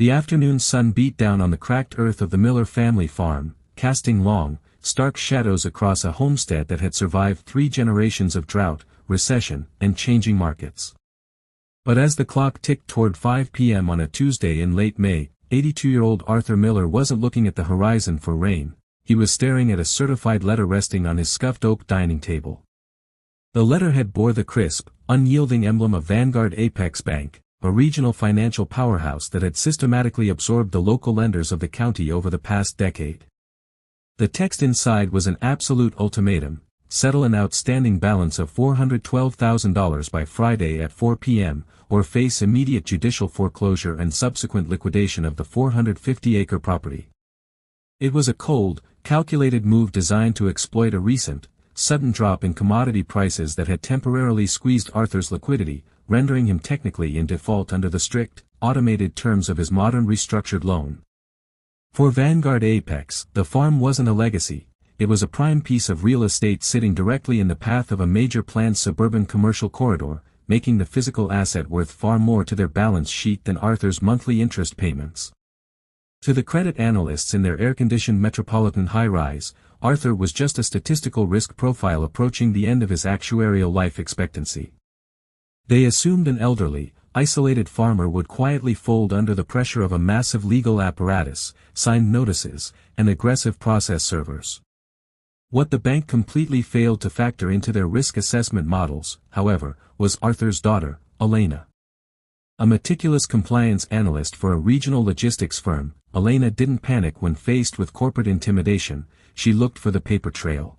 The afternoon sun beat down on the cracked earth of the Miller family farm, casting long, stark shadows across a homestead that had survived 3 generations of drought, recession, and changing markets. But as the clock ticked toward 5 p.m. on a Tuesday in late May, 82-year-old Arthur Miller wasn't looking at the horizon for rain, he was staring at a certified letter resting on his scuffed oak dining table. The letterhead bore the crisp, unyielding emblem of Vanguard Apex Bank, a regional financial powerhouse that had systematically absorbed the local lenders of the county over the past decade. The text inside was an absolute ultimatum: settle an outstanding balance of $412,000 by Friday at 4 p.m., or face immediate judicial foreclosure and subsequent liquidation of the 450-acre property. It was a cold, calculated move designed to exploit a recent, sudden drop in commodity prices that had temporarily squeezed Arthur's liquidity, rendering him technically in default under the strict, automated terms of his modern restructured loan. For Vanguard Apex, the farm wasn't a legacy, it was a prime piece of real estate sitting directly in the path of a major planned suburban commercial corridor, making the physical asset worth far more to their balance sheet than Arthur's monthly interest payments. To the credit analysts in their air-conditioned metropolitan high-rise, Arthur was just a statistical risk profile approaching the end of his actuarial life expectancy. They assumed an elderly, isolated farmer would quietly fold under the pressure of a massive legal apparatus, signed notices, and aggressive process servers. What the bank completely failed to factor into their risk assessment models, however, was Arthur's daughter, Elena. A meticulous compliance analyst for a regional logistics firm, Elena didn't panic when faced with corporate intimidation, she looked for the paper trail.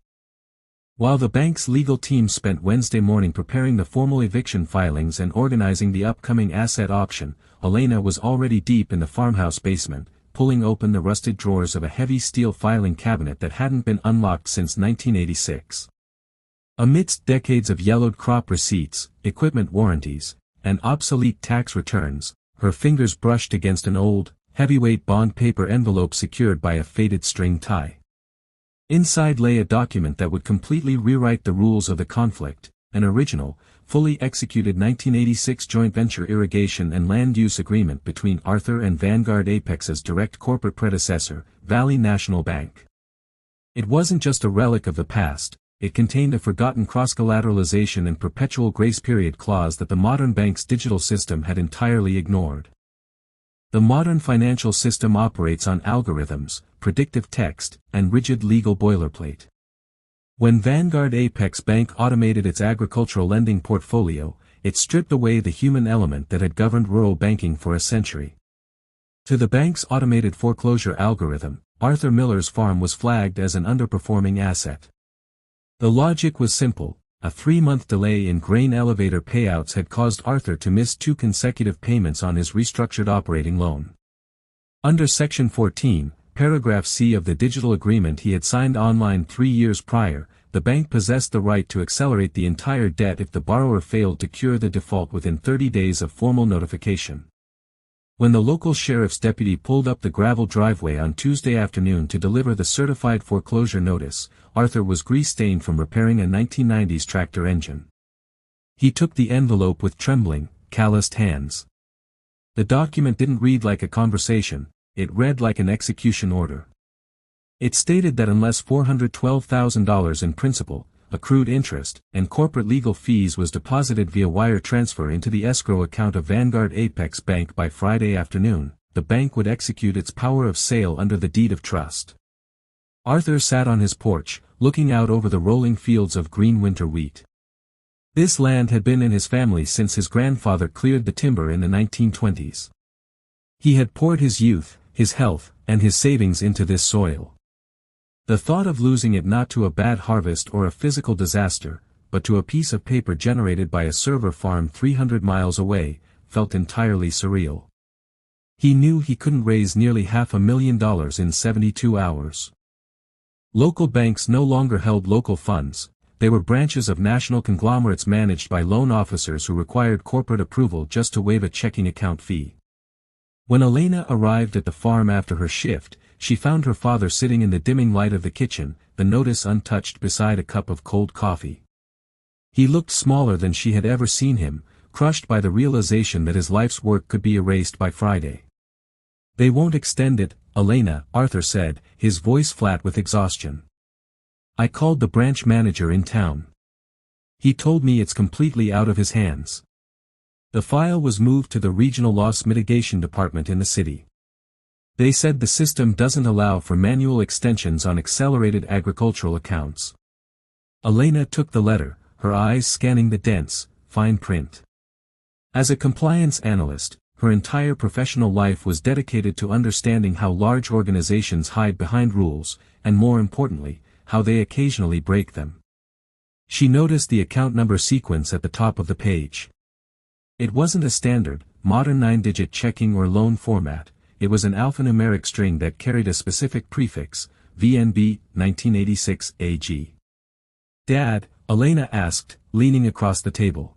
While the bank's legal team spent Wednesday morning preparing the formal eviction filings and organizing the upcoming asset auction, Elena was already deep in the farmhouse basement, pulling open the rusted drawers of a heavy steel filing cabinet that hadn't been unlocked since 1986. Amidst decades of yellowed crop receipts, equipment warranties, and obsolete tax returns, her fingers brushed against an old, heavyweight bond paper envelope secured by a faded string tie. Inside lay a document that would completely rewrite the rules of the conflict, an original, fully executed 1986 joint venture irrigation and land use agreement between Arthur and Vanguard Apex's direct corporate predecessor, Valley National Bank. It wasn't just a relic of the past, it contained a forgotten cross-collateralization and perpetual grace period clause that the modern bank's digital system had entirely ignored. The modern financial system operates on algorithms, predictive text, and rigid legal boilerplate. When Vanguard Apex Bank automated its agricultural lending portfolio, it stripped away the human element that had governed rural banking for a century. To the bank's automated foreclosure algorithm, Arthur Miller's farm was flagged as an underperforming asset. The logic was simple: a 3-month delay in grain elevator payouts had caused Arthur to miss 2 consecutive payments on his restructured operating loan. Under Section 14, Paragraph C of the digital agreement he had signed online 3 years prior, the bank possessed the right to accelerate the entire debt if the borrower failed to cure the default within 30 days of formal notification. When the local sheriff's deputy pulled up the gravel driveway on Tuesday afternoon to deliver the certified foreclosure notice, Arthur was grease-stained from repairing a 1990s tractor engine. He took the envelope with trembling, calloused hands. The document didn't read like a conversation, it read like an execution order. It stated that unless $412,000 in principal, accrued interest, and corporate legal fees was deposited via wire transfer into the escrow account of Vanguard Apex Bank by Friday afternoon, the bank would execute its power of sale under the deed of trust. Arthur sat on his porch, looking out over the rolling fields of green winter wheat. This land had been in his family since his grandfather cleared the timber in the 1920s. He had poured his youth, his health, and his savings into this soil. The thought of losing it not to a bad harvest or a physical disaster, but to a piece of paper generated by a server farm 300 miles away, felt entirely surreal. He knew he couldn't raise nearly $500,000 in 72 hours. Local banks no longer held local funds, they were branches of national conglomerates managed by loan officers who required corporate approval just to waive a checking account fee. When Elena arrived at the farm after her shift, she found her father sitting in the dimming light of the kitchen, the notice untouched beside a cup of cold coffee. He looked smaller than she had ever seen him, crushed by the realization that his life's work could be erased by Friday. They won't extend it, Elena, Arthur said, his voice flat with exhaustion. I called the branch manager in town. He told me it's completely out of his hands. The file was moved to the Regional Loss Mitigation Department in the city. They said the system doesn't allow for manual extensions on accelerated agricultural accounts. Elena took the letter, her eyes scanning the dense, fine print. As a compliance analyst, her entire professional life was dedicated to understanding how large organizations hide behind rules, and more importantly, how they occasionally break them. She noticed the account number sequence at the top of the page. It wasn't a standard, modern 9-digit checking or loan format, it was an alphanumeric string that carried a specific prefix, VNB 1986 AG. Dad, Elena asked, leaning across the table.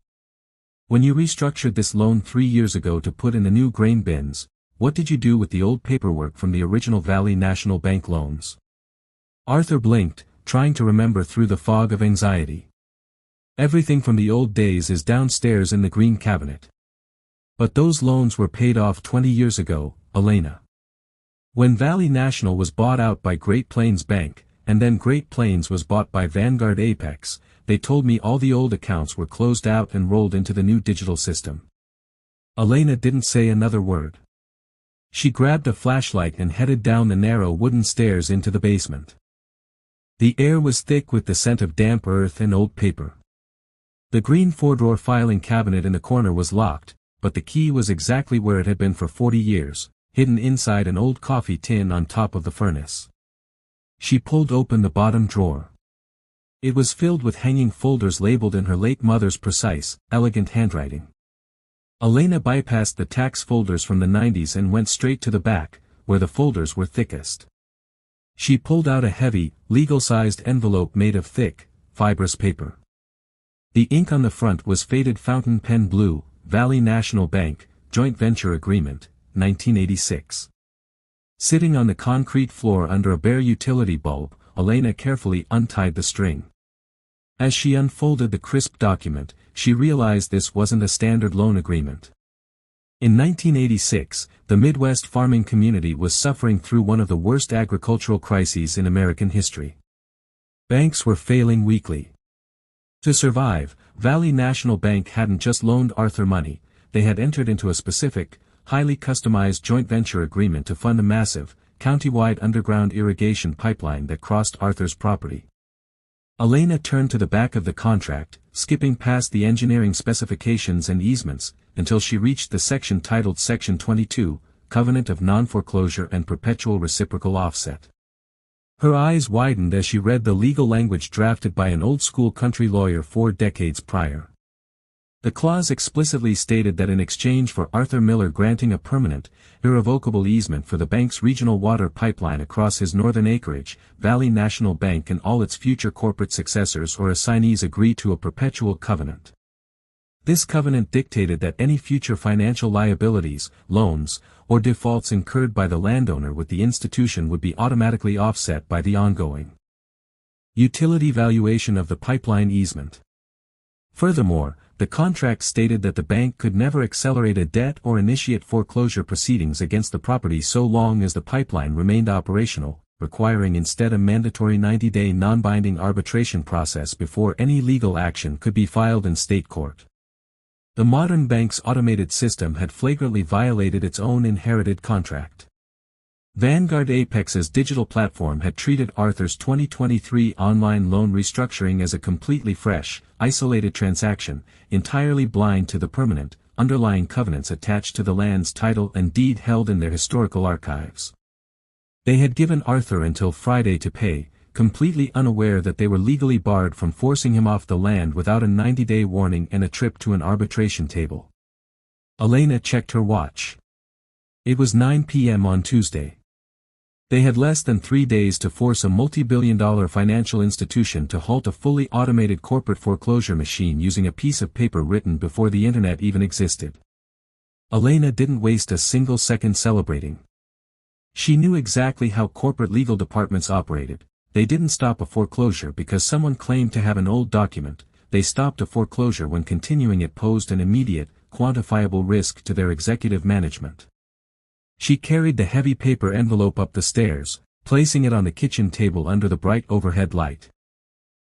When you restructured this loan 3 years ago to put in the new grain bins, what did you do with the old paperwork from the original Valley National Bank loans? Arthur blinked, trying to remember through the fog of anxiety. Everything from the old days is downstairs in the green cabinet. But those loans were paid off 20 years ago, Elena. When Valley National was bought out by Great Plains Bank, and then Great Plains was bought by Vanguard Apex, they told me all the old accounts were closed out and rolled into the new digital system. Elena didn't say another word. She grabbed a flashlight and headed down the narrow wooden stairs into the basement. The air was thick with the scent of damp earth and old paper. The green 4-drawer filing cabinet in the corner was locked, but the key was exactly where it had been for 40 years, hidden inside an old coffee tin on top of the furnace. She pulled open the bottom drawer. It was filled with hanging folders labeled in her late mother's precise, elegant handwriting. Elena bypassed the tax folders from the 90s and went straight to the back, where the folders were thickest. She pulled out a heavy, legal-sized envelope made of thick, fibrous paper. The ink on the front was faded fountain pen blue, Valley National Bank, Joint Venture Agreement, 1986. Sitting on the concrete floor under a bare utility bulb, Elena carefully untied the string. As she unfolded the crisp document, she realized this wasn't a standard loan agreement. In 1986, the Midwest farming community was suffering through one of the worst agricultural crises in American history. Banks were failing weekly. To survive, Valley National Bank hadn't just loaned Arthur money, they had entered into a specific, highly customized joint venture agreement to fund a massive, county-wide underground irrigation pipeline that crossed Arthur's property. Elena turned to the back of the contract, skipping past the engineering specifications and easements, until she reached the section titled Section 22, Covenant of Non-Foreclosure and Perpetual Reciprocal Offset. Her eyes widened as she read the legal language drafted by an old-school country lawyer 4 decades prior. The clause explicitly stated that in exchange for Arthur Miller granting a permanent, irrevocable easement for the bank's regional water pipeline across his northern acreage, Valley National Bank and all its future corporate successors or assignees agree to a perpetual covenant. This covenant dictated that any future financial liabilities, loans, or defaults incurred by the landowner with the institution would be automatically offset by the ongoing utility valuation of the pipeline easement. Furthermore, the contract stated that the bank could never accelerate a debt or initiate foreclosure proceedings against the property so long as the pipeline remained operational, requiring instead a mandatory 90-day non-binding arbitration process before any legal action could be filed in state court. The modern bank's automated system had flagrantly violated its own inherited contract. Vanguard Apex's digital platform had treated Arthur's 2023 online loan restructuring as a completely fresh, isolated transaction, entirely blind to the permanent, underlying covenants attached to the land's title and deed held in their historical archives. They had given Arthur until Friday to pay, completely unaware that they were legally barred from forcing him off the land without a 90-day warning and a trip to an arbitration table. Elena checked her watch. It was 9 p.m. on Tuesday. They had less than 3 days to force a multi-billion-dollar financial institution to halt a fully automated corporate foreclosure machine using a piece of paper written before the internet even existed. Elena didn't waste a single second celebrating. She knew exactly how corporate legal departments operated. They didn't stop a foreclosure because someone claimed to have an old document, they stopped a foreclosure when continuing it posed an immediate, quantifiable risk to their executive management. She carried the heavy paper envelope up the stairs, placing it on the kitchen table under the bright overhead light.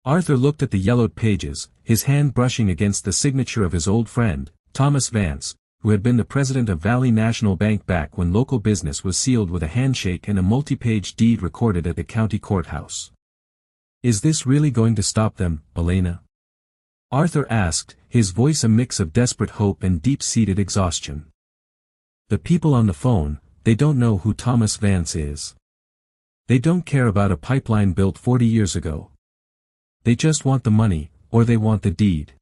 Arthur looked at the yellowed pages, his hand brushing against the signature of his old friend, Thomas Vance, who had been the president of Valley National Bank back when local business was sealed with a handshake and a multi-page deed recorded at the county courthouse. "Is this really going to stop them, Elena?" Arthur asked, his voice a mix of desperate hope and deep-seated exhaustion. "The people on the phone, they don't know who Thomas Vance is. They don't care about a pipeline built 40 years ago. They just want the money, or they want the deed.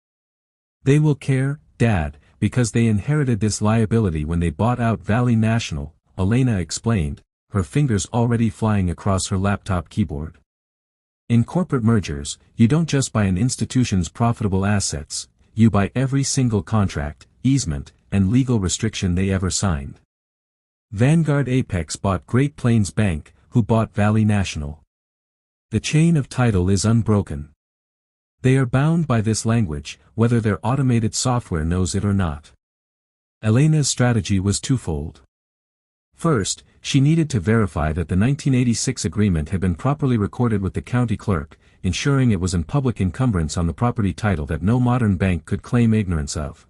They will care, Dad, because they inherited this liability when they bought out Valley National," Elena explained, her fingers already flying across her laptop keyboard. "In corporate mergers, you don't just buy an institution's profitable assets, you buy every single contract, easement, and legal restriction they ever signed. Vanguard Apex bought Great Plains Bank, who bought Valley National. The chain of title is unbroken. They are bound by this language, whether their automated software knows it or not." Elena's strategy was twofold. First, she needed to verify that the 1986 agreement had been properly recorded with the county clerk, ensuring it was in public encumbrance on the property title that no modern bank could claim ignorance of.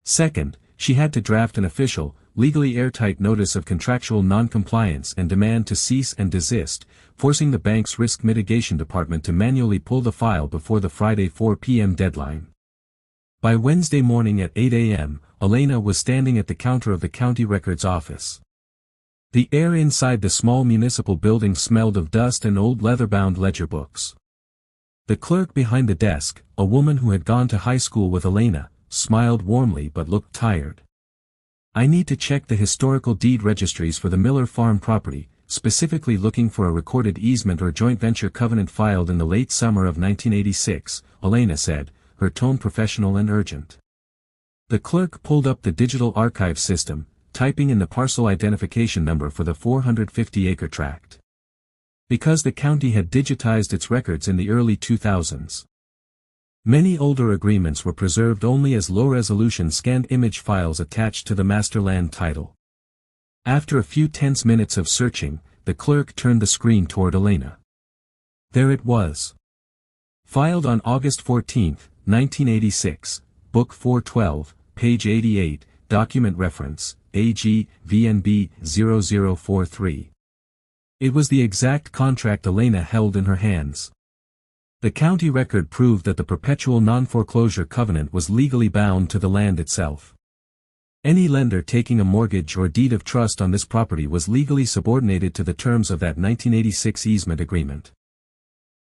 Second, she had to draft an official, legally airtight notice of contractual non-compliance and demand to cease and desist, forcing the bank's risk mitigation department to manually pull the file before the Friday 4 p.m. deadline. By Wednesday morning at 8 a.m., Elena was standing at the counter of the county records office. The air inside the small municipal building smelled of dust and old leather-bound ledger books. The clerk behind the desk, a woman who had gone to high school with Elena, smiled warmly but looked tired. "I need to check the historical deed registries for the Miller Farm property, specifically looking for a recorded easement or joint venture covenant filed in the late summer of 1986, Elena said, her tone professional and urgent. The clerk pulled up the digital archive system, typing in the parcel identification number for the 450-acre tract. Because the county had digitized its records in the early 2000s. Many older agreements were preserved only as low-resolution scanned image files attached to the master land title. After a few tense minutes of searching, the clerk turned the screen toward Elena. There it was. Filed on August 14, 1986, Book 412, page 88, document reference, AG, VNB 0043. It was the exact contract Elena held in her hands. The county record proved that the perpetual non-foreclosure covenant was legally bound to the land itself. Any lender taking a mortgage or deed of trust on this property was legally subordinated to the terms of that 1986 easement agreement.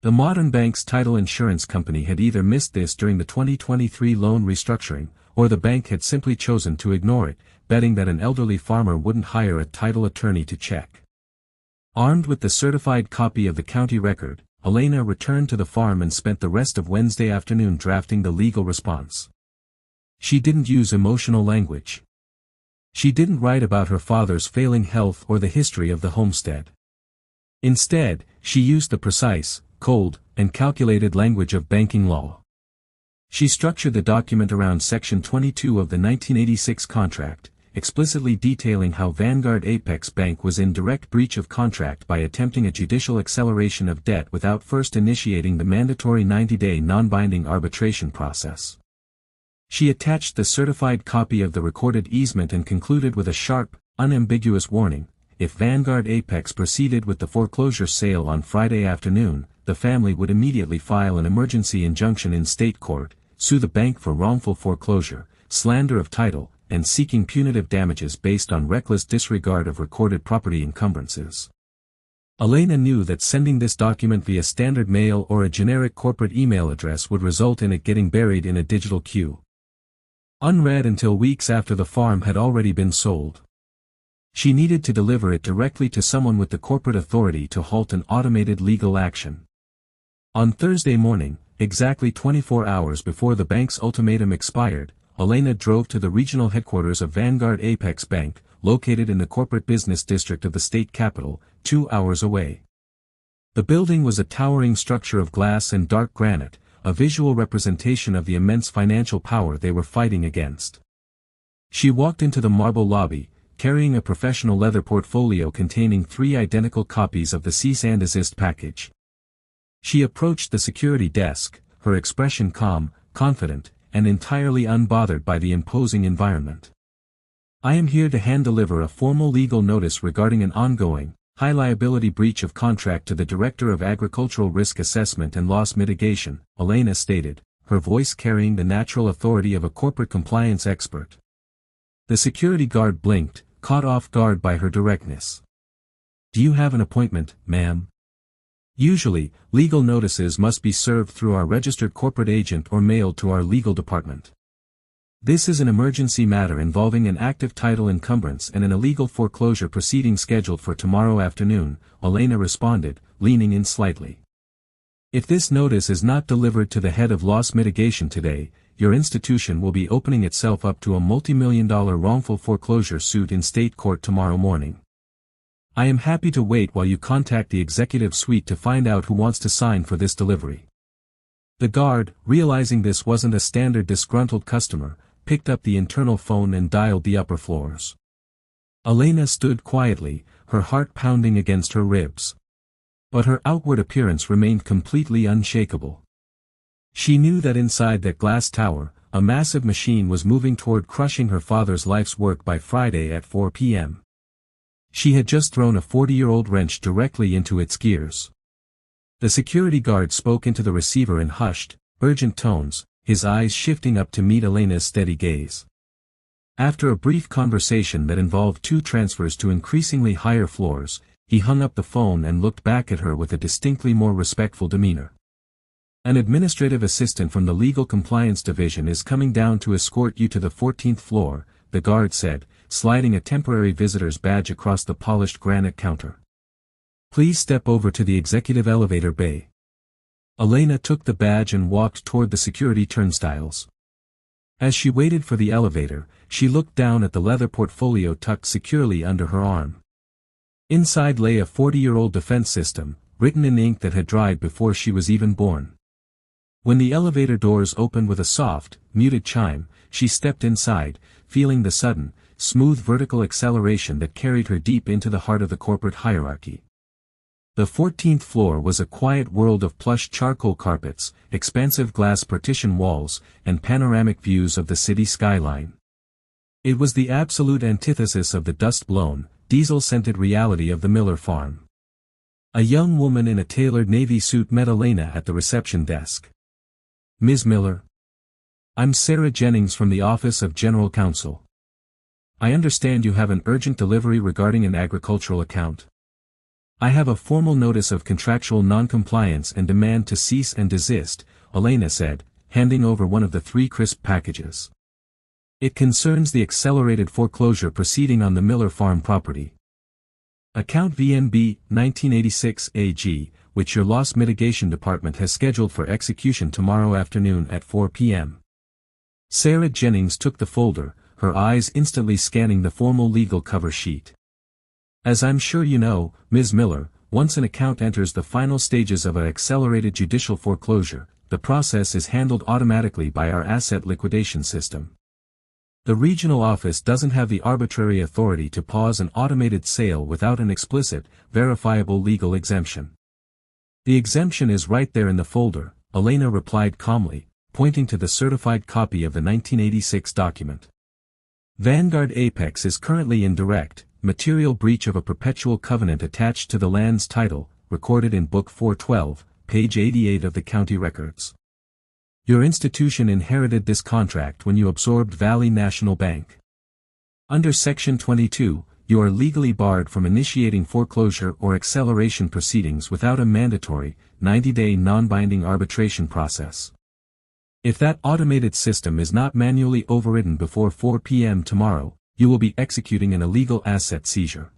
The modern bank's title insurance company had either missed this during the 2023 loan restructuring, or the bank had simply chosen to ignore it, betting that an elderly farmer wouldn't hire a title attorney to check. Armed with the certified copy of the county record, Elena returned to the farm and spent the rest of Wednesday afternoon drafting the legal response. She didn't use emotional language. She didn't write about her father's failing health or the history of the homestead. Instead, she used the precise, cold, and calculated language of banking law. She structured the document around Section 22 of the 1986 contract, explicitly detailing how Vanguard Apex Bank was in direct breach of contract by attempting a judicial acceleration of debt without first initiating the mandatory 90-day non-binding arbitration process. She attached the certified copy of the recorded easement and concluded with a sharp, unambiguous warning: if Vanguard Apex proceeded with the foreclosure sale on Friday afternoon, the family would immediately file an emergency injunction in state court, sue the bank for wrongful foreclosure, slander of title, and seeking punitive damages based on reckless disregard of recorded property encumbrances. Elena knew that sending this document via standard mail or a generic corporate email address would result in it getting buried in a digital queue. Unread until weeks after the farm had already been sold. She needed to deliver it directly to someone with the corporate authority to halt an automated legal action. On Thursday morning, exactly 24 hours before the bank's ultimatum expired, Elena drove to the regional headquarters of Vanguard Apex Bank, located in the corporate business district of the state capital, 2 hours away. The building was a towering structure of glass and dark granite, a visual representation of the immense financial power they were fighting against. She walked into the marble lobby, carrying a professional leather portfolio containing 3 identical copies of the cease and desist package. She approached the security desk, her expression calm, confident, and entirely unbothered by the imposing environment. "I am here to hand-deliver a formal legal notice regarding an ongoing, high-liability breach of contract to the Director of Agricultural Risk Assessment and Loss Mitigation," Elena stated, her voice carrying the natural authority of a corporate compliance expert. The security guard blinked, caught off guard by her directness. "Do you have an appointment, ma'am?" "Usually, legal notices must be served through our registered corporate agent or mailed to our legal department. This is an emergency matter involving an active title encumbrance and an illegal foreclosure proceeding scheduled for tomorrow afternoon," Elena responded, leaning in slightly. "If this notice is not delivered to the head of loss mitigation today, your institution will be opening itself up to a multi-million-dollar wrongful foreclosure suit in state court tomorrow morning. I am happy to wait while you contact the executive suite to find out who wants to sign for this delivery." The guard, realizing this wasn't a standard disgruntled customer, picked up the internal phone and dialed the upper floors. Elena stood quietly, her heart pounding against her ribs. But her outward appearance remained completely unshakable. She knew that inside that glass tower, a massive machine was moving toward crushing her father's life's work by Friday at 4 p.m. She had just thrown a 40-year-old wrench directly into its gears. The security guard spoke into the receiver in hushed, urgent tones, his eyes shifting up to meet Elena's steady gaze. After a brief conversation that involved 2 transfers to increasingly higher floors, he hung up the phone and looked back at her with a distinctly more respectful demeanor. "An administrative assistant from the Legal Compliance Division is coming down to escort you to the 14th floor, the guard said, sliding a temporary visitor's badge across the polished granite counter. "Please step over to the executive elevator bay." Elena took the badge and walked toward the security turnstiles. As she waited for the elevator, she looked down at the leather portfolio tucked securely under her arm. Inside lay a 40-year-old defense system, written in ink that had dried before she was even born. When the elevator doors opened with a soft, muted chime, she stepped inside, feeling the sudden, smooth vertical acceleration that carried her deep into the heart of the corporate hierarchy. The 14th floor was a quiet world of plush charcoal carpets, expansive glass partition walls, and panoramic views of the city skyline. It was the absolute antithesis of the dust-blown, diesel-scented reality of the Miller farm. A young woman in a tailored navy suit met Elena at the reception desk. "Ms. Miller? I'm Sarah Jennings from the Office of General Counsel. I understand you have an urgent delivery regarding an agricultural account. I have a formal notice of contractual noncompliance and demand to cease and desist," Elena said, handing over one of the 3 crisp packages. "It concerns the accelerated foreclosure proceeding on the Miller farm property. Account VNB 1986 AG, which your loss mitigation department has scheduled for execution tomorrow afternoon at 4 p.m. Sarah Jennings took the folder, her eyes instantly scanning the formal legal cover sheet. "As I'm sure you know, Ms. Miller, once an account enters the final stages of an accelerated judicial foreclosure, the process is handled automatically by our asset liquidation system. The regional office doesn't have the arbitrary authority to pause an automated sale without an explicit, verifiable legal exemption. The exemption is right there in the folder," Elena replied calmly, pointing to the certified copy of the 1986 document. "Vanguard Apex is currently in direct, material breach of a perpetual covenant attached to the land's title, recorded in Book 412, page 88 of the county records. Your institution inherited this contract when you absorbed Valley National Bank. Under Section 22, you are legally barred from initiating foreclosure or acceleration proceedings without a mandatory, 90-day non-binding arbitration process. If that automated system is not manually overridden before 4 p.m. tomorrow, you will be executing an illegal asset seizure."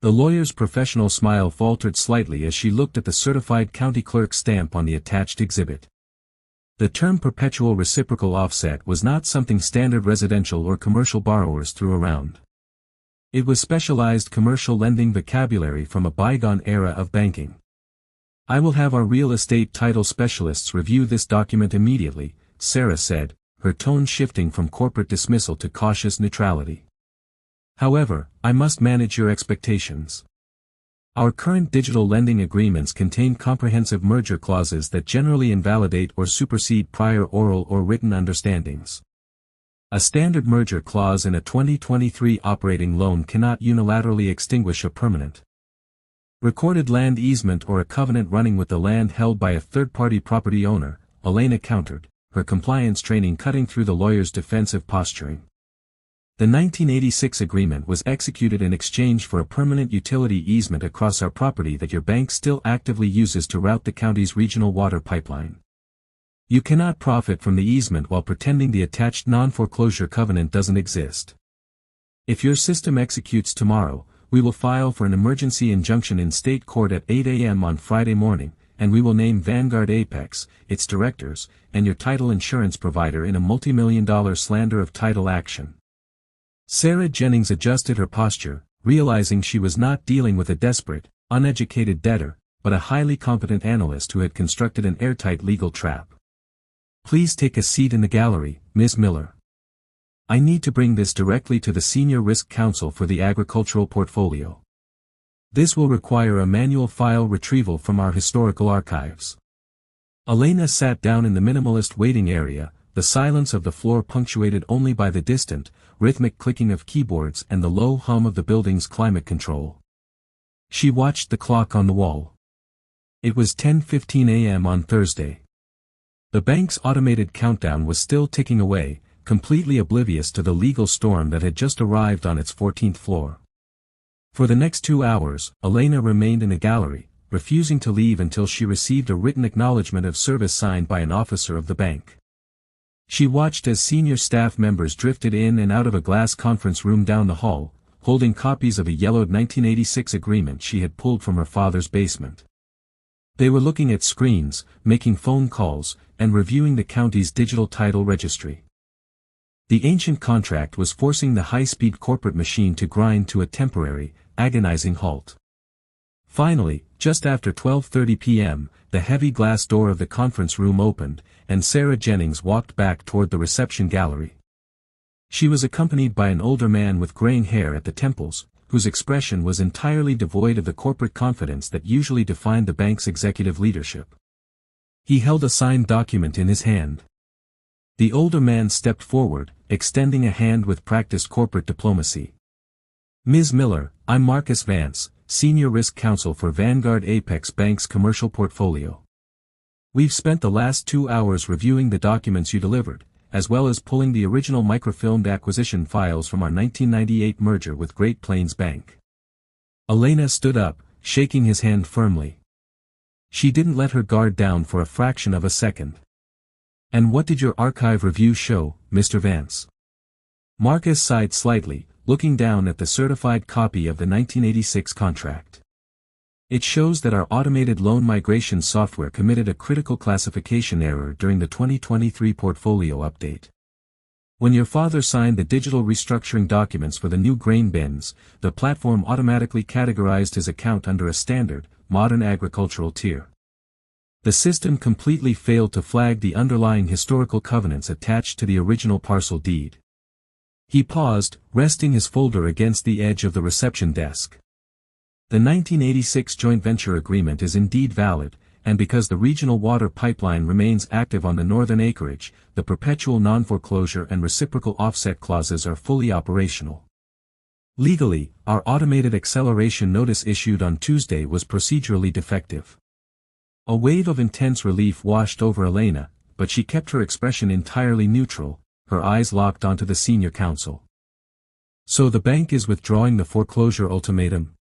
The lawyer's professional smile faltered slightly as she looked at the certified county clerk's stamp on the attached exhibit. The term perpetual reciprocal offset was not something standard residential or commercial borrowers threw around. It was specialized commercial lending vocabulary from a bygone era of banking. "I will have our real estate title specialists review this document immediately," Sarah said, her tone shifting from corporate dismissal to cautious neutrality. However, I must manage your expectations. Our current digital lending agreements contain comprehensive merger clauses that generally invalidate or supersede prior oral or written understandings. A standard merger clause in a 2023 operating loan cannot unilaterally extinguish a permanent recorded land easement or a covenant running with the land held by a third-party property owner, Elena countered, her compliance training cutting through the lawyer's defensive posturing. The 1986 agreement was executed in exchange for a permanent utility easement across our property that your bank still actively uses to route the county's regional water pipeline. You cannot profit from the easement while pretending the attached non-foreclosure covenant doesn't exist. If your system executes tomorrow, we will file for an emergency injunction in state court at 8 a.m. on Friday morning, and we will name Vanguard Apex, its directors, and your title insurance provider in a multi-million-dollar slander of title action. Sarah Jennings adjusted her posture, realizing she was not dealing with a desperate, uneducated debtor, but a highly competent analyst who had constructed an airtight legal trap. Please take a seat in the gallery, Ms. Miller. I need to bring this directly to the Senior Risk Counsel for the agricultural portfolio. This will require a manual file retrieval from our historical archives. Elena sat down in the minimalist waiting area, the silence of the floor punctuated only by the distant, rhythmic clicking of keyboards and the low hum of the building's climate control. She watched the clock on the wall. It was 10:15 a.m. on Thursday. The bank's automated countdown was still ticking away, completely oblivious to the legal storm that had just arrived on its 14th floor. For the next 2 hours, Elena remained in the gallery, refusing to leave until she received a written acknowledgement of service signed by an officer of the bank. She watched as senior staff members drifted in and out of a glass conference room down the hall, holding copies of a yellowed 1986 agreement she had pulled from her father's basement. They were looking at screens, making phone calls, and reviewing the county's digital title registry. The ancient contract was forcing the high-speed corporate machine to grind to a temporary, agonizing halt. Finally, just after 12:30 p.m., the heavy glass door of the conference room opened, and Sarah Jennings walked back toward the reception gallery. She was accompanied by an older man with graying hair at the temples, whose expression was entirely devoid of the corporate confidence that usually defined the bank's executive leadership. He held a signed document in his hand. The older man stepped forward, extending a hand with practiced corporate diplomacy. Ms. Miller, I'm Marcus Vance, Senior Risk Counsel for Vanguard Apex Bank's commercial portfolio. We've spent the last 2 hours reviewing the documents you delivered, as well as pulling the original microfilmed acquisition files from our 1998 merger with Great Plains Bank. Elena stood up, shaking his hand firmly. She didn't let her guard down for a fraction of a second. And what did your archive review show, Mr. Vance? Marcus sighed slightly, looking down at the certified copy of the 1986 contract. It shows that our automated loan migration software committed a critical classification error during the 2023 portfolio update. When your father signed the digital restructuring documents for the new grain bins, the platform automatically categorized his account under a standard, modern agricultural tier. The system completely failed to flag the underlying historical covenants attached to the original parcel deed. He paused, resting his folder against the edge of the reception desk. The 1986 joint venture agreement is indeed valid, and because the regional water pipeline remains active on the northern acreage, the perpetual non-foreclosure and reciprocal offset clauses are fully operational. Legally, our automated acceleration notice issued on Tuesday was procedurally defective. A wave of intense relief washed over Elena, but she kept her expression entirely neutral, her eyes locked onto the senior counsel. So the bank is withdrawing the foreclosure ultimatum?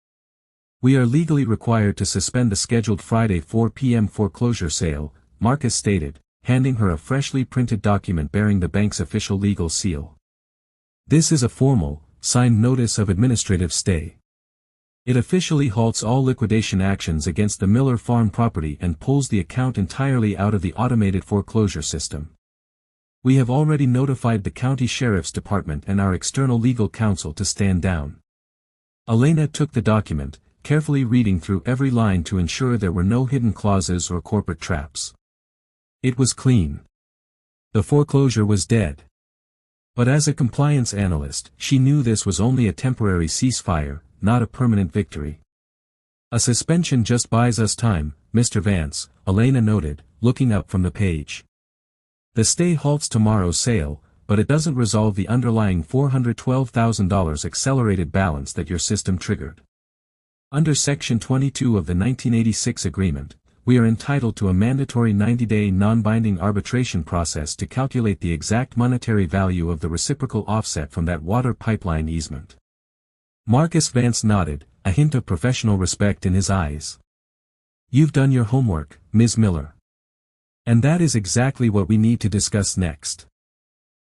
We are legally required to suspend the scheduled Friday 4 p.m. foreclosure sale, Marcus stated, handing her a freshly printed document bearing the bank's official legal seal. This is a formal, signed notice of administrative stay. It officially halts all liquidation actions against the Miller farm property and pulls the account entirely out of the automated foreclosure system. We have already notified the county sheriff's department and our external legal counsel to stand down. Elena took the document, carefully reading through every line to ensure there were no hidden clauses or corporate traps. It was clean. The foreclosure was dead. But as a compliance analyst, she knew this was only a temporary ceasefire, not a permanent victory. A suspension just buys us time, Mr. Vance, Elena noted, looking up from the page. The stay halts tomorrow's sale, but it doesn't resolve the underlying $412,000 accelerated balance that your system triggered. Under Section 22 of the 1986 agreement, we are entitled to a mandatory 90-day non-binding arbitration process to calculate the exact monetary value of the reciprocal offset from that water pipeline easement. Marcus Vance nodded, a hint of professional respect in his eyes. You've done your homework, Ms. Miller. And that is exactly what we need to discuss next.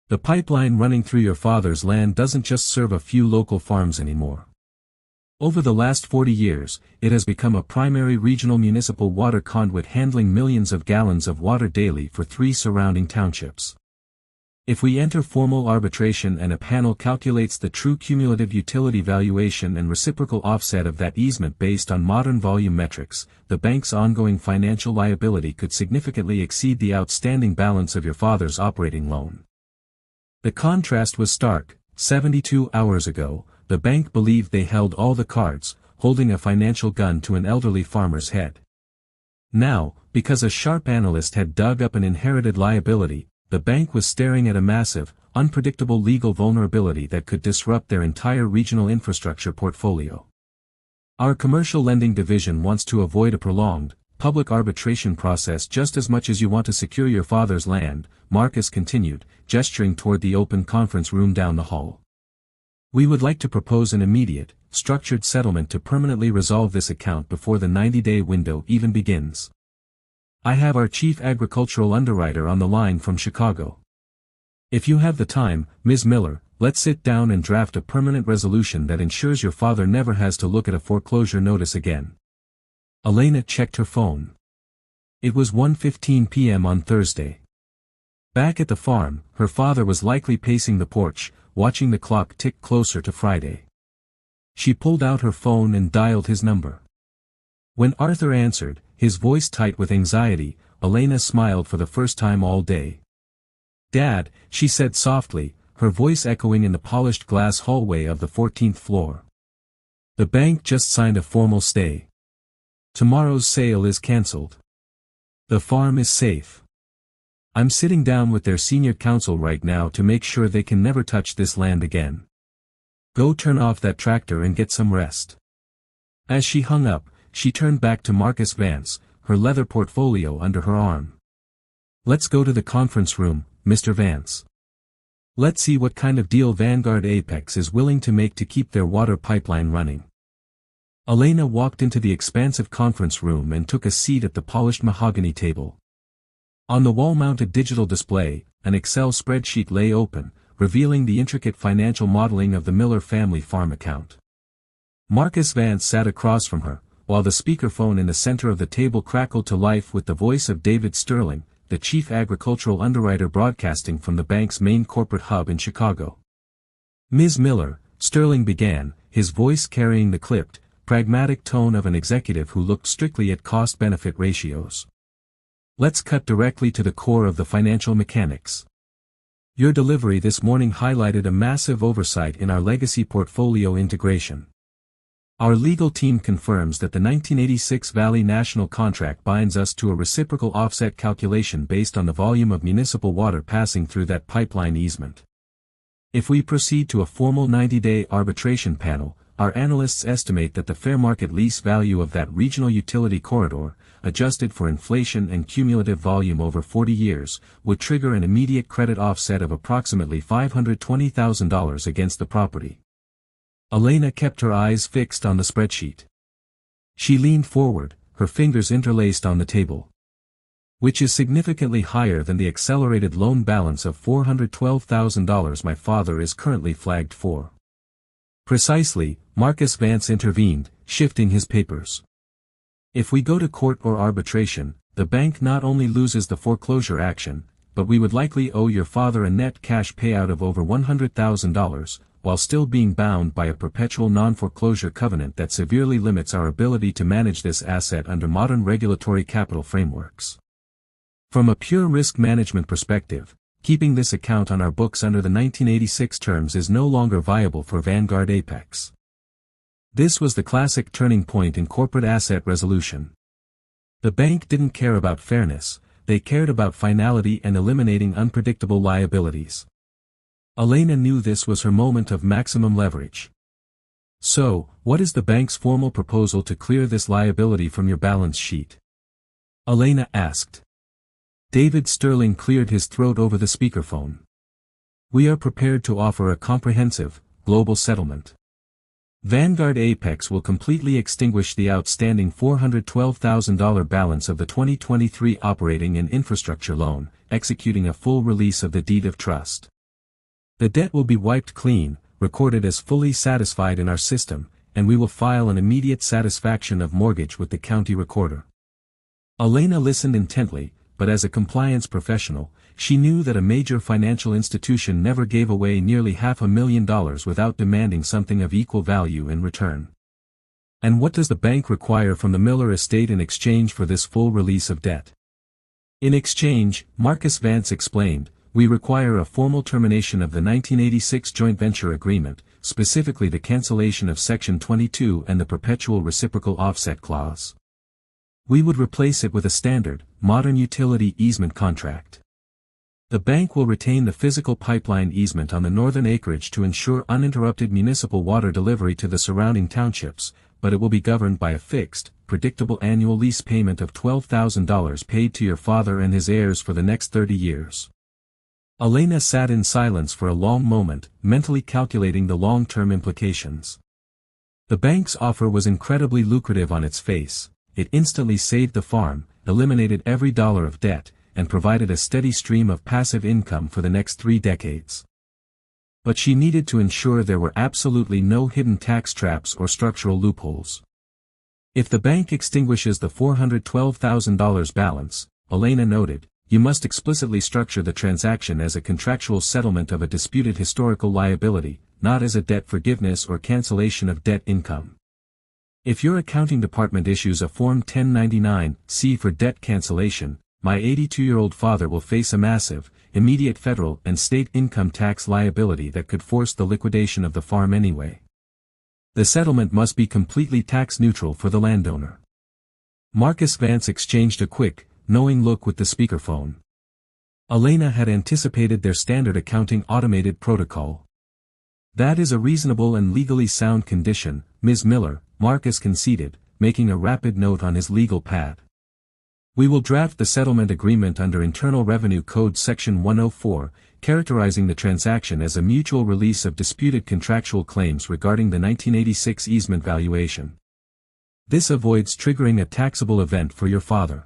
The pipeline running through your father's land doesn't just serve a few local farms anymore. Over the last 40 years, it has become a primary regional municipal water conduit handling millions of gallons of water daily for 3 surrounding townships. If we enter formal arbitration and a panel calculates the true cumulative utility valuation and reciprocal offset of that easement based on modern volume metrics, the bank's ongoing financial liability could significantly exceed the outstanding balance of your father's operating loan. The contrast was stark. 72 hours ago, the bank believed they held all the cards, holding a financial gun to an elderly farmer's head. Now, because a sharp analyst had dug up an inherited liability, the bank was staring at a massive, unpredictable legal vulnerability that could disrupt their entire regional infrastructure portfolio. Our commercial lending division wants to avoid a prolonged, public arbitration process just as much as you want to secure your father's land, Marcus continued, gesturing toward the open conference room down the hall. We would like to propose an immediate, structured settlement to permanently resolve this account before the 90-day window even begins. I have our chief agricultural underwriter on the line from Chicago. If you have the time, Ms. Miller, let's sit down and draft a permanent resolution that ensures your father never has to look at a foreclosure notice again. Elena checked her phone. It was 1:15 p.m. on Thursday. Back at the farm, her father was likely pacing the porch, watching the clock tick closer to Friday. She pulled out her phone and dialed his number. When Arthur answered, his voice tight with anxiety, Elena smiled for the first time all day. "Dad," she said softly, her voice echoing in the polished glass hallway of the 14th floor. "The bank just signed a formal stay. Tomorrow's sale is cancelled. The farm is safe. I'm sitting down with their senior counsel right now to make sure they can never touch this land again. Go turn off that tractor and get some rest." As she hung up, she turned back to Marcus Vance, her leather portfolio under her arm. "Let's go to the conference room, Mr. Vance. Let's see what kind of deal Vanguard Apex is willing to make to keep their water pipeline running." Elena walked into the expansive conference room and took a seat at the polished mahogany table. On the wall-mounted digital display, an Excel spreadsheet lay open, revealing the intricate financial modeling of the Miller family farm account. Marcus Vance sat across from her, while the speakerphone in the center of the table crackled to life with the voice of David Sterling, the chief agricultural underwriter broadcasting from the bank's main corporate hub in Chicago. "Ms. Miller," Sterling began, his voice carrying the clipped, pragmatic tone of an executive who looked strictly at cost-benefit ratios. "Let's cut directly to the core of the financial mechanics. Your delivery this morning highlighted a massive oversight in our legacy portfolio integration. Our legal team confirms that the 1986 Valley National contract binds us to a reciprocal offset calculation based on the volume of municipal water passing through that pipeline easement. If we proceed to a formal 90-day arbitration panel, our analysts estimate that the fair market lease value of that regional utility corridor, adjusted for inflation and cumulative volume over 40 years, would trigger an immediate credit offset of approximately $520,000 against the property." Elena kept her eyes fixed on the spreadsheet. She leaned forward, her fingers interlaced on the table. "Which is significantly higher than the accelerated loan balance of $412,000 my father is currently flagged for." "Precisely," Marcus Vance intervened, shifting his papers. "If we go to court or arbitration, the bank not only loses the foreclosure action, but we would likely owe your father a net cash payout of over $100,000, while still being bound by a perpetual non-foreclosure covenant that severely limits our ability to manage this asset under modern regulatory capital frameworks. From a pure risk management perspective, keeping this account on our books under the 1986 terms is no longer viable for Vanguard Apex. This was the classic turning point in corporate asset resolution. The bank didn't care about fairness, they cared about finality and eliminating unpredictable liabilities. Elena knew this was her moment of maximum leverage. So, what is the bank's formal proposal to clear this liability from your balance sheet? Elena asked. David Sterling cleared his throat over the speakerphone. We are prepared to offer a comprehensive, global settlement. Vanguard Apex will completely extinguish the outstanding $412,000 balance of the 2023 operating and infrastructure loan, executing a full release of the deed of trust. The debt will be wiped clean, recorded as fully satisfied in our system, and we will file an immediate satisfaction of mortgage with the county recorder. Elena listened intently, but as a compliance professional, she knew that a major financial institution never gave away nearly $500,000 without demanding something of equal value in return. And what does the bank require from the Miller estate in exchange for this full release of debt? In exchange, Marcus Vance explained, we require a formal termination of the 1986 joint venture agreement, specifically the cancellation of Section 22 and the perpetual reciprocal offset clause. We would replace it with a standard, modern utility easement contract. The bank will retain the physical pipeline easement on the northern acreage to ensure uninterrupted municipal water delivery to the surrounding townships, but it will be governed by a fixed, predictable annual lease payment of $12,000 paid to your father and his heirs for the next 30 years. Elena sat in silence for a long moment, mentally calculating the long-term implications. The bank's offer was incredibly lucrative on its face. It instantly saved the farm, eliminated every dollar of debt, and provided a steady stream of passive income for the next 3 decades. But she needed to ensure there were absolutely no hidden tax traps or structural loopholes. If the bank extinguishes the $412,000 balance, Elena noted, you must explicitly structure the transaction as a contractual settlement of a disputed historical liability, not as a debt forgiveness or cancellation of debt income. If your accounting department issues a Form 1099-C for debt cancellation, my 82-year-old father will face a massive, immediate federal and state income tax liability that could force the liquidation of the farm anyway. The settlement must be completely tax neutral for the landowner. Marcus Vance exchanged a quick, knowing look with the speakerphone. Elena had anticipated their standard accounting automated protocol. That is a reasonable and legally sound condition, Ms. Miller, Marcus conceded, making a rapid note on his legal pad. We will draft the settlement agreement under Internal Revenue Code Section 104, characterizing the transaction as a mutual release of disputed contractual claims regarding the 1986 easement valuation. This avoids triggering a taxable event for your father.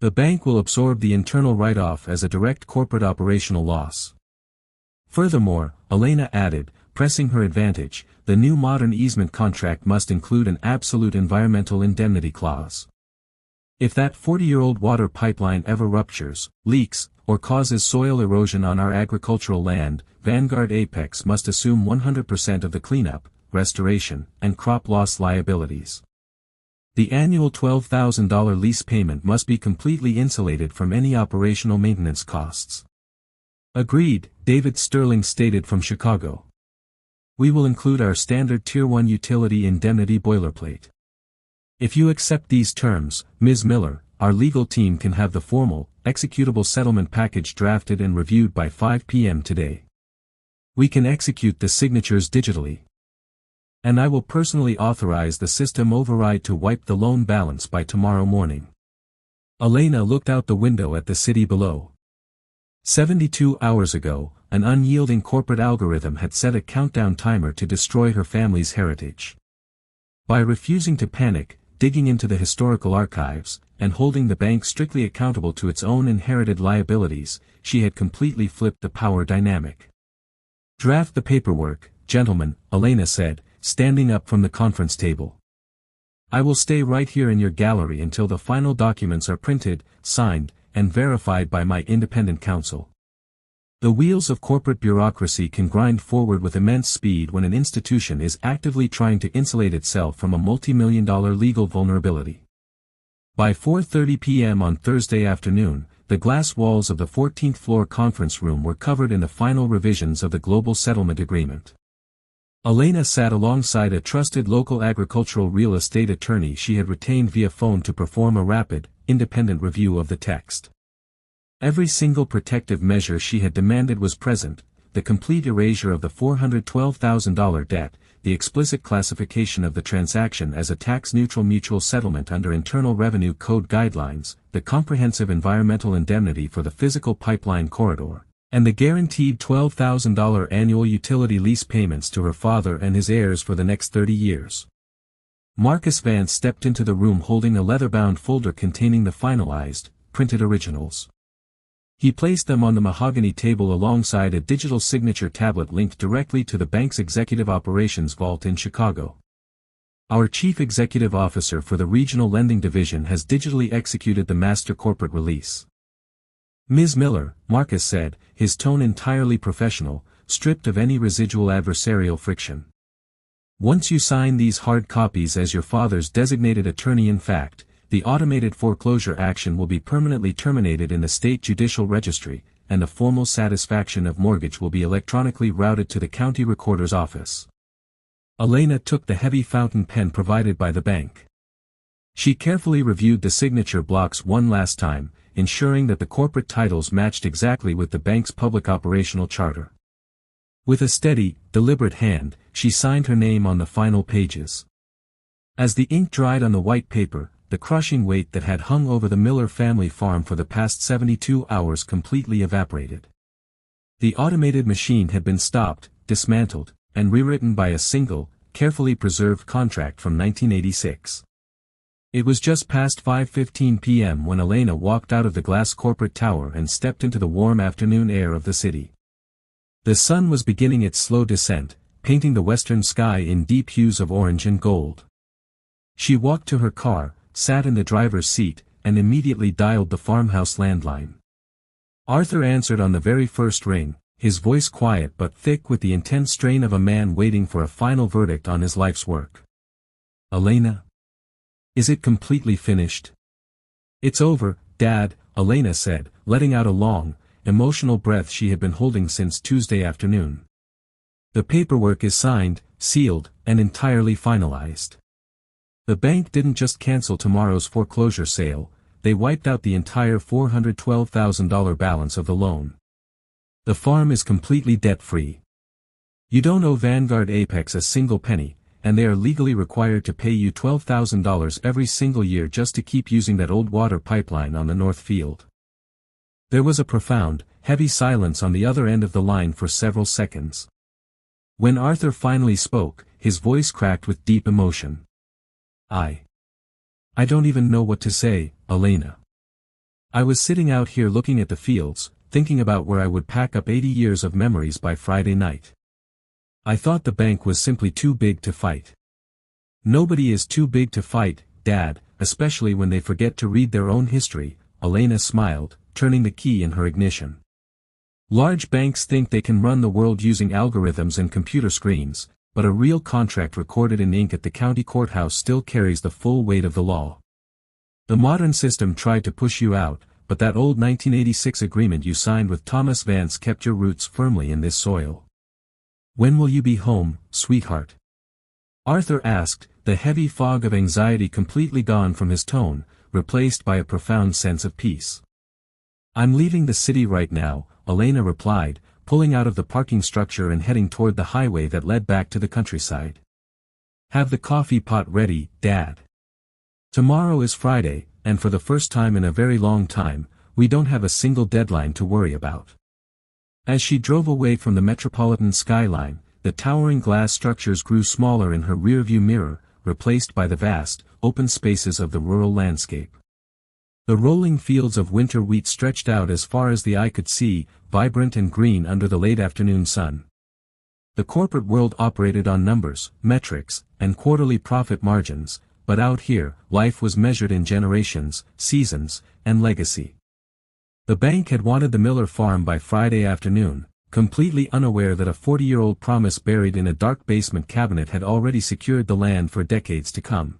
The bank will absorb the internal write-off as a direct corporate operational loss. Furthermore, Elena added, pressing her advantage, the new modern easement contract must include an absolute environmental indemnity clause. If that 40-year-old water pipeline ever ruptures, leaks, or causes soil erosion on our agricultural land, Vanguard Apex must assume 100% of the cleanup, restoration, and crop loss liabilities. The annual $12,000 lease payment must be completely insulated from any operational maintenance costs. Agreed, David Sterling stated from Chicago. We will include our standard Tier 1 utility indemnity boilerplate. If you accept these terms, Ms. Miller, our legal team can have the formal, executable settlement package drafted and reviewed by 5 p.m. today. We can execute the signatures digitally. And I will personally authorize the system override to wipe the loan balance by tomorrow morning. Elena looked out the window at the city below. 72 hours ago, an unyielding corporate algorithm had set a countdown timer to destroy her family's heritage. By refusing to panic, digging into the historical archives, and holding the bank strictly accountable to its own inherited liabilities, she had completely flipped the power dynamic. Draft the paperwork, gentlemen, Elena said, standing up from the conference table. I will stay right here in your gallery until the final documents are printed, signed, and verified by my independent counsel. The wheels of corporate bureaucracy can grind forward with immense speed when an institution is actively trying to insulate itself from a multi-million-dollar legal vulnerability. By 4:30 p.m. on Thursday afternoon, the glass walls of the 14th floor conference room were covered in the final revisions of the global settlement agreement. Elena sat alongside a trusted local agricultural real estate attorney she had retained via phone to perform a rapid, independent review of the text. Every single protective measure she had demanded was present: the complete erasure of the $412,000 debt, the explicit classification of the transaction as a tax-neutral mutual settlement under Internal Revenue Code guidelines, the comprehensive environmental indemnity for the physical pipeline corridor, and the guaranteed $12,000 annual utility lease payments to her father and his heirs for the next 30 years. Marcus Vance stepped into the room holding a leather-bound folder containing the finalized, printed originals. He placed them on the mahogany table alongside a digital signature tablet linked directly to the bank's executive operations vault in Chicago. Our Chief Executive Officer for the Regional Lending Division has digitally executed the master corporate release. Ms. Miller, Marcus said, his tone entirely professional, stripped of any residual adversarial friction. Once you sign these hard copies as your father's designated attorney in fact, the automated foreclosure action will be permanently terminated in the state judicial registry, and the formal satisfaction of mortgage will be electronically routed to the county recorder's office. Elena took the heavy fountain pen provided by the bank. She carefully reviewed the signature blocks one last time, ensuring that the corporate titles matched exactly with the bank's public operational charter. With a steady, deliberate hand, she signed her name on the final pages. As the ink dried on the white paper, the crushing weight that had hung over the Miller family farm for the past 72 hours completely evaporated. The automated machine had been stopped, dismantled, and rewritten by a single, carefully preserved contract from 1986. It was just past 5:15 p.m. when Elena walked out of the glass corporate tower and stepped into the warm afternoon air of the city. The sun was beginning its slow descent, painting the western sky in deep hues of orange and gold. She walked to her car, sat in the driver's seat, and immediately dialed the farmhouse landline. Arthur answered on the very first ring, his voice quiet but thick with the intense strain of a man waiting for a final verdict on his life's work. "Elena? Is it completely finished?" "It's over, Dad," Elena said, letting out a long, emotional breath she had been holding since Tuesday afternoon. "The paperwork is signed, sealed, and entirely finalized. The bank didn't just cancel tomorrow's foreclosure sale, they wiped out the entire $412,000 balance of the loan. The farm is completely debt-free. You don't owe Vanguard Apex a single penny, and they are legally required to pay you $12,000 every single year just to keep using that old water pipeline on the north field." There was a profound, heavy silence on the other end of the line for several seconds. When Arthur finally spoke, his voice cracked with deep emotion. I don't even know what to say, Elena. I was sitting out here looking at the fields, thinking about where I would pack up 80 years of memories by Friday night. I thought the bank was simply too big to fight. Nobody is too big to fight, Dad, especially when they forget to read their own history, Elena smiled, turning the key in her ignition. Large banks think they can run the world using algorithms and computer screens, but a real contract recorded in ink at the county courthouse still carries the full weight of the law. The modern system tried to push you out, but that old 1986 agreement you signed with Thomas Vance kept your roots firmly in this soil. When will you be home, sweetheart? Arthur asked, the heavy fog of anxiety completely gone from his tone, replaced by a profound sense of peace. I'm leaving the city right now, Elena replied, pulling out of the parking structure and heading toward the highway that led back to the countryside. Have the coffee pot ready, Dad. Tomorrow is Friday, and for the first time in a very long time, we don't have a single deadline to worry about. As she drove away from the metropolitan skyline, the towering glass structures grew smaller in her rearview mirror, replaced by the vast, open spaces of the rural landscape. The rolling fields of winter wheat stretched out as far as the eye could see, vibrant and green under the late afternoon sun. The corporate world operated on numbers, metrics, and quarterly profit margins, but out here, life was measured in generations, seasons, and legacy. The bank had wanted the Miller farm by Friday afternoon, completely unaware that a 40-year-old promise buried in a dark basement cabinet had already secured the land for decades to come.